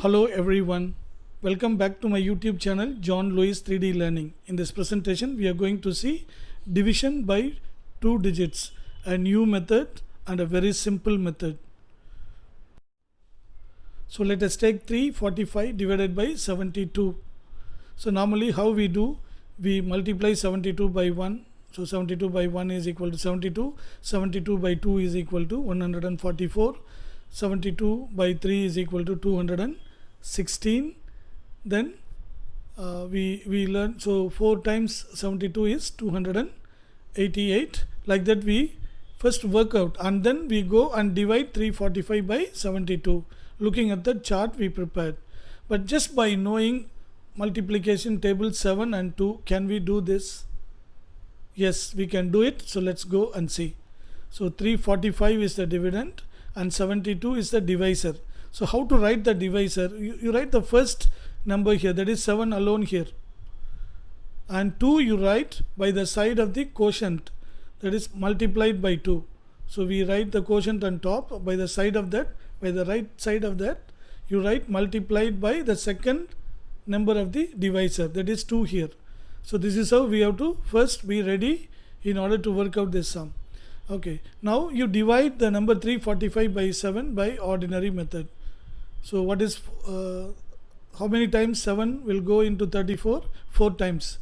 Hello everyone, welcome back to my YouTube channel John Lewis 3D Learning. In this presentation we are going to see division by two digits, a new method and a very simple method. So let us take 345 divided by 72. So normally how we do, we multiply 72 by 1. So 72 by 1 is equal to 72, 72 by 2 is equal to 144, 72 by 3 is equal to 216. Then we learn, so 4 times 72 is 288. Like that we first work out and then we go and divide 345 by 72 looking at the chart we prepared. But just by knowing multiplication table 7 and 2, can we do this? Yes, we can do it. So let's go and see. So 345 is the dividend and 72 is the divisor. So how to write the divisor? You write the first number here, that is 7 alone here, and 2 you write by the side of the quotient, that is multiplied by 2. So we write the quotient on top, by the side of that, by the right side of that you write multiplied by the second number of the divisor, that is 2 here. So this is how we have to first be ready in order to work out this sum. Okay, now you divide the number 345 by 7 by ordinary method. So what is how many times 7 will go into 34? 4 times.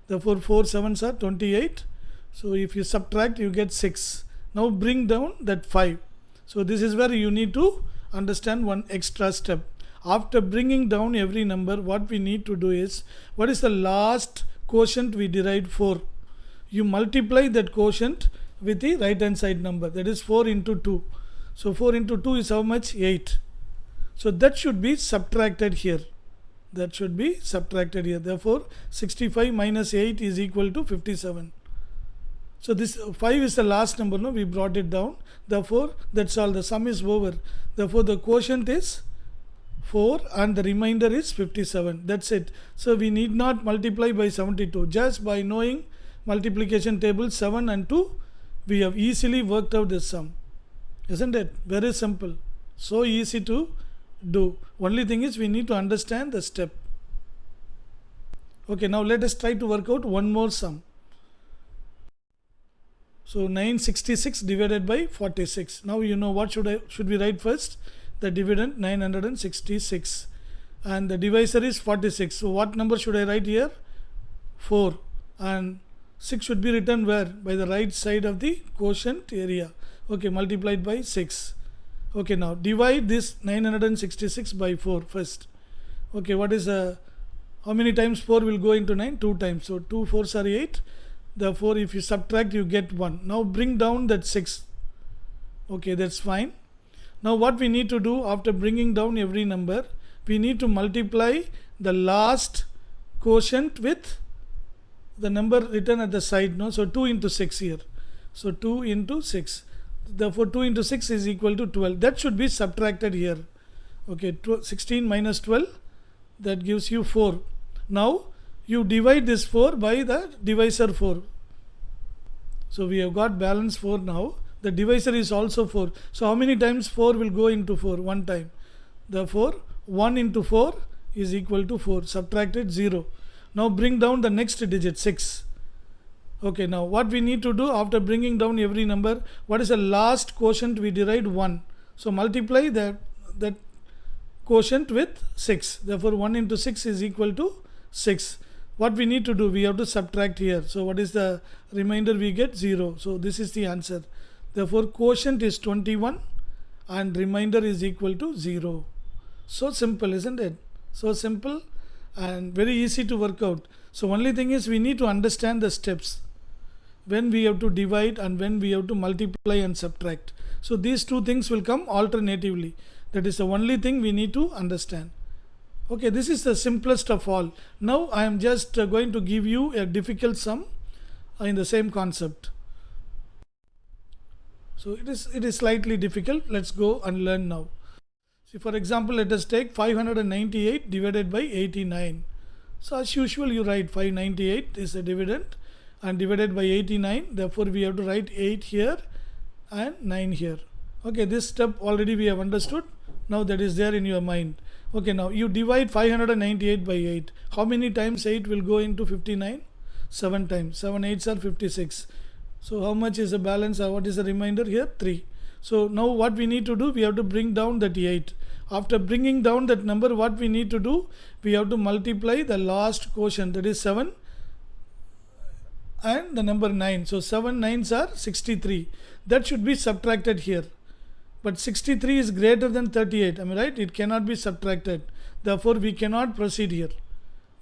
Therefore 4 7s are 28. So if you subtract you get 6. Now bring down that 5. So this is where you need to understand one extra step. After bringing down every number, what we need to do is, what is the last quotient we derived 4? You multiply that quotient with the right hand side number, that is 4 into 2. So 4 into 2 is how much? 8. So that should be subtracted here. That should be subtracted here. Therefore 65 minus 8 is equal to 57. So this 5 is the last number, no? We brought it down. Therefore that's all, the sum is over. Therefore the quotient is 4 and the remainder is 57. That's it. So we need not multiply by 72. Just by knowing multiplication table 7 and 2, we have easily worked out this sum. Isn't it? Very simple. So easy to do. Only thing is we need to understand the step. Okay, now let us try to work out one more sum. So 966 divided by 46. Now you know what should we write first? The dividend 966 and the divisor is 46. So what number should I write here? 4, and 6 should be written where? By the right side of the quotient area. Okay, multiplied by 6. Okay, now divide this 966 by 4 first. Okay, what is how many times 4 will go into 9? 2 times. So 2 4s are 8. Therefore if you subtract you get 1. Now bring down that 6. Okay, that's fine. Now what we need to do after bringing down every number, we need to multiply the last quotient with the number written at the side, no? So 2 into 6 here. So 2 into 6. Therefore 2 into 6 is equal to 12. That should be subtracted here. Okay, 16 minus 12, that gives you 4. Now you divide this 4 by the divisor 4. So we have got balance 4 now. The divisor is also 4. So how many times 4 will go into 4? 1 time. Therefore 1 into 4 is equal to 4. Subtracted 0. Now bring down the next digit 6. Okay, now what we need to do after bringing down every number, what is the last quotient we derived? 1. So multiply that quotient with 6. Therefore 1 into 6 is equal to 6. What we need to do, we have to subtract here. So what is the remainder? We get 0. So this is the answer. Therefore quotient is 21 and remainder is equal to 0. So simple, isn't it? So simple and very easy to work out. So only thing is we need to understand the steps, when we have to divide and when we have to multiply and subtract. So these two things will come alternatively. That is the only thing we need to understand. Okay, this is the simplest of all. Now I am just going to give you a difficult sum in the same concept. So it is slightly difficult. Let's go and learn now. See, for example, let us take 598 divided by 89. So as usual you write 598 is the dividend and divided by 89. Therefore we have to write 8 here and 9 here. Okay, this step already we have understood. Now that is there in your mind. Okay, now you divide 598 by 8. How many times 8 will go into 59? 7 times. 7 8s are 56. So how much is the balance? What is the remainder here? 3. So now what we need to do, we have to bring down that 8. After bringing down that number, what we need to do, we have to multiply the last quotient, that is 7 and the number 9. So 7 9s are 63. That should be subtracted here. But 63 is greater than 38. Am I right? It cannot be subtracted. Therefore, we cannot proceed here.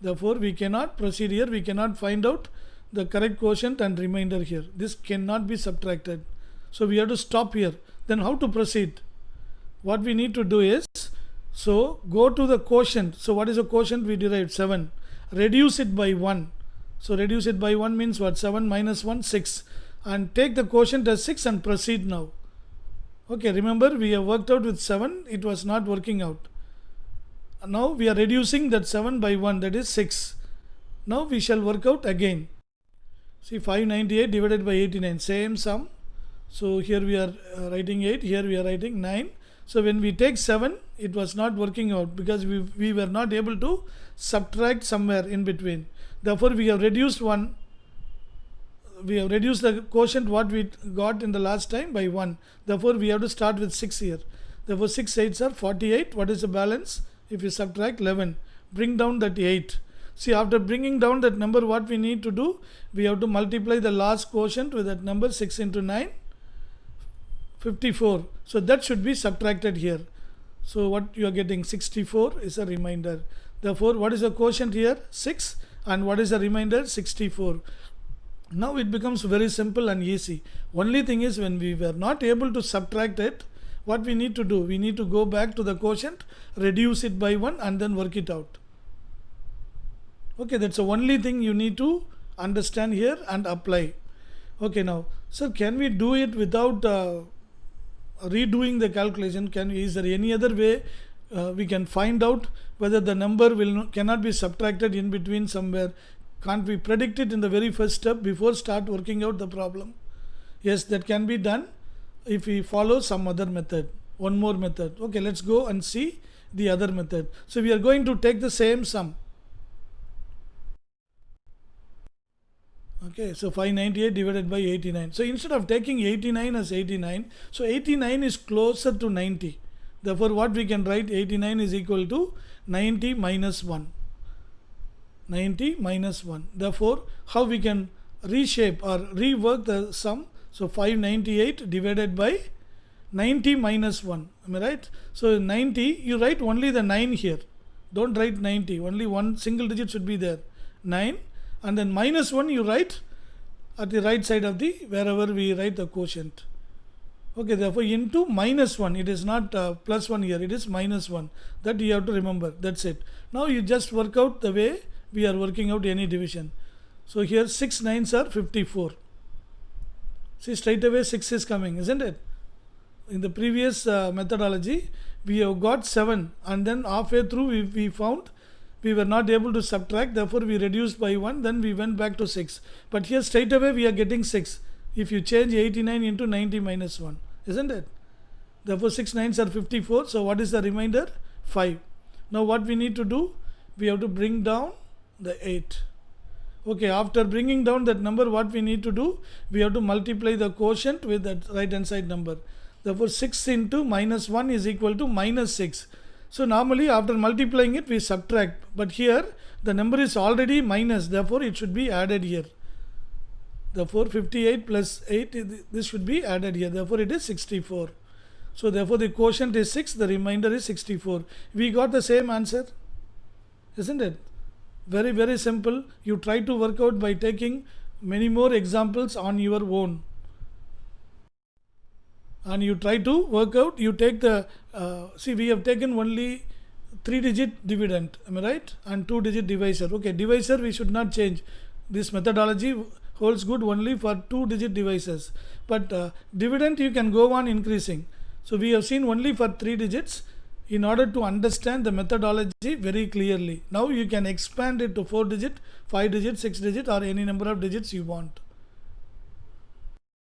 We cannot find out the correct quotient and remainder here. This cannot be subtracted. So we have to stop here. Then how to proceed? What we need to do is, so go to the quotient. So what is the quotient we derived? 7. Reduce it by 1. So reduce it by 1 means what? 7 minus 1, 6. And take the quotient as 6 and proceed now. Okay, remember we have worked out with 7. It was not working out. Now we are reducing that 7 by 1, that is 6. Now we shall work out again. See, 598 divided by 89, same sum. So here we are writing 8, here we are writing 9. So when we take 7, it was not working out because we were not able to subtract somewhere in between. Therefore we have reduced 1. We have reduced the quotient what we got in the last time by 1. Therefore we have to start with 6 here. Therefore 6 8s are 48. What is the balance? If you subtract 11, bring down that 8. See, after bringing down that number, what we need to do, we have to multiply the last quotient with that number. 6 into 9, 54. So that should be subtracted here. So what you are getting, 64 is a remainder. Therefore what is the quotient here? 6. And what is the remainder? 64. Now it becomes very simple and easy. Only thing is, when we were not able to subtract it, what we need to do, we need to go back to the quotient, reduce it by 1 and then work it out. Okay, that's the only thing you need to understand here and apply. Okay, now, sir, can we do it without redoing the calculation? Is there any other way we can find out whether the number cannot be subtracted in between somewhere? Can't we predict it in the very first step before start working out the problem? Yes, that can be done if we follow some other method. One more method. Okay, let's go and see the other method. So we are going to take the same sum. Okay, so 598 divided by 89. So instead of taking 89 as 89, so 89 is closer to 90. Therefore what we can write, 89 is equal to 90 minus 1. 90 minus 1. Therefore, how we can reshape or rework the sum? So 598 divided by 90 minus 1. Am I right? So 90, you write only the 9 here. Don't write 90. Only one single digit should be there. 9. And then minus 1 you write at the right side of the, wherever we write the quotient. Okay, therefore into minus 1. It is not plus 1 here. It is minus 1. That you have to remember. That's it. Now you just work out the way we are working out any division. So here 6 9s are 54. See, straight away 6 is coming, isn't it? In the previous methodology, we have got 7 and then halfway through we found we were not able to subtract, therefore we reduced by 1, then we went back to 6. But here straight away we are getting 6 if you change 89 into 90 minus 1, isn't it? Therefore 6 9s are 54. So what is the remainder? 5. Now what we need to do, we have to bring down the 8. Okay, after bringing down that number, what we need to do, we have to multiply the quotient with that right hand side number. Therefore 6 into minus 1 is equal to minus 6. So normally after multiplying it we subtract, but here the number is already minus, therefore it should be added here. Therefore 58 plus 8, this should be added here, therefore it is 64. So therefore the quotient is 6, the remainder is 64. We got the same answer, isn't it? Very, very simple. You try to work out by taking many more examples on your own. And you try to work out, you take the, see, we have taken only 3-digit dividend, am I right? And 2-digit divisor. Okay, divisor we should not change. This methodology holds good only for 2-digit divisors. But dividend you can go on increasing. So we have seen only for 3 digits in order to understand the methodology very clearly. Now you can expand it to 4-digit, 5-digit, 6-digit or any number of digits you want.